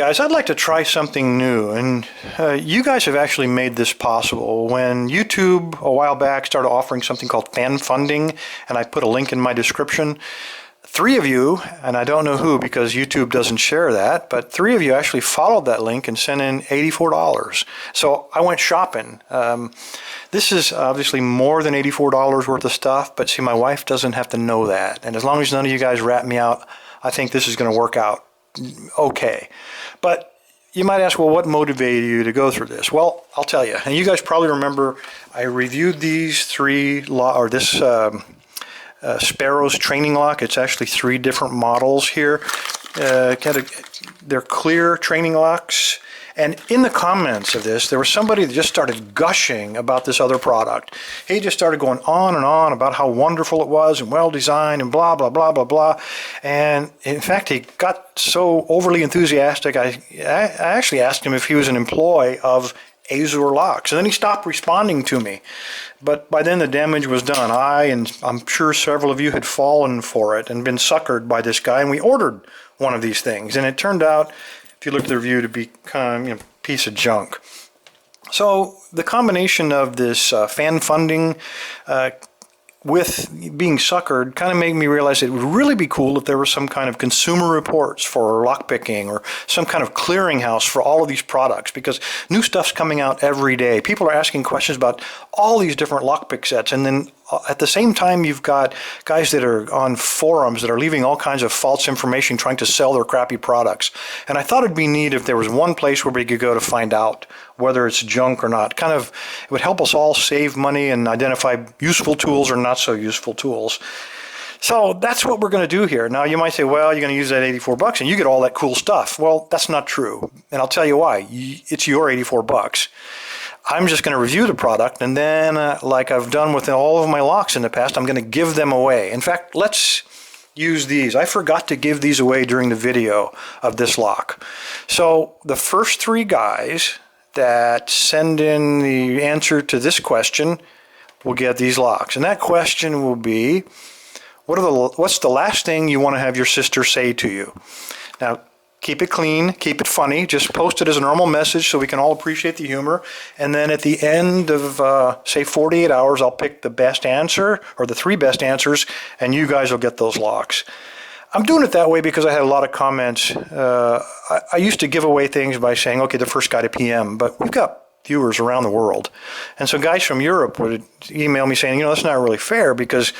guys, I'd like to try something new, and you guys have actually made this possible. When YouTube a while back started offering something called fan funding, and I put a link in my description, 3 of you, and I don't know who because YouTube doesn't share that, but 3 of you actually followed that link and sent in $84. So I went shopping. This is obviously more than $84 worth of stuff, but see, my wife doesn't have to know that. And as long as none of you guys rat me out, I think this is going to work out okay. But you might ask, well, what motivated you to go through this? Well, I'll tell you. And you guys probably remember I reviewed these 3 this Sparrow's training lock. It's actually 3 different models here. They're clear training locks. And in the comments of this, there was somebody that just started gushing about this other product. He just started going on and on about how wonderful it was and well designed and blah, blah, blah, blah, blah. And in fact, he got so overly enthusiastic, I actually asked him if he was an employee of Azure Locks. And then he stopped responding to me. But by then the damage was done. And I'm sure several of you had fallen for it and been suckered by this guy. And we ordered one of these things. And it turned out, if you look at the review, to be kind of a piece of junk. So the combination of this fan funding with being suckered kind of made me realize it would really be cool if there was some kind of consumer reports for lockpicking or some kind of clearinghouse for all of these products, because new stuff's coming out every day. People are asking questions about all these different lockpick sets, and then at the same time you've got guys that are on forums that are leaving all kinds of false information trying to sell their crappy products. And I thought it'd be neat if there was one place where we could go to find out whether it's junk or not. It would help us all save money and identify useful tools or not so useful tools. So that's what we're going to do here. Now you might say, well, you're going to use that $84 and you get all that cool stuff. Well, that's not true. And I'll tell you why. It's your $84. I'm just going to review the product, and then like I've done with all of my locks in the past, I'm going to give them away. In fact, let's use these. I forgot to give these away during the video of this lock. So the first 3 guys that send in the answer to this question will get these locks. And that question will be, what's the last thing you want to have your sister say to you? Now, keep it clean, keep it funny, just post it as a normal message so we can all appreciate the humor. And then at the end of, say, 48 hours, I'll pick the best answer, or the 3 best answers, and you guys will get those locks. I'm doing it that way because I had a lot of comments. I used to give away things by saying, okay, the first guy to PM, but we've got viewers around the world. And so guys from Europe would email me saying, that's not really fair because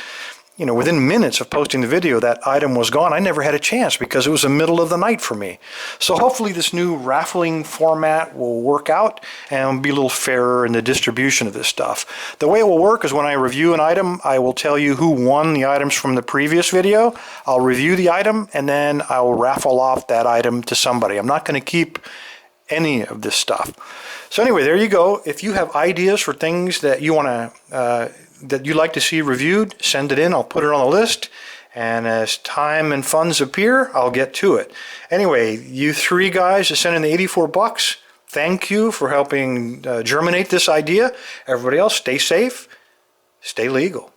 within minutes of posting the video, that item was gone. I never had a chance because it was the middle of the night for me. So hopefully this new raffling format will work out and be a little fairer in the distribution of this stuff. The way it will work is when I review an item, I will tell you who won the items from the previous video. I'll review the item and then I will raffle off that item to somebody. I'm not going to keep any of this stuff. So anyway, there you go. If you have ideas for things that you want to that you'd like to see reviewed, send it in. I'll put it on the list, and as time and funds appear, I'll get to it. Anyway, you 3 guys that sent in the $84, thank you for helping germinate this idea. Everybody else, stay safe, stay legal.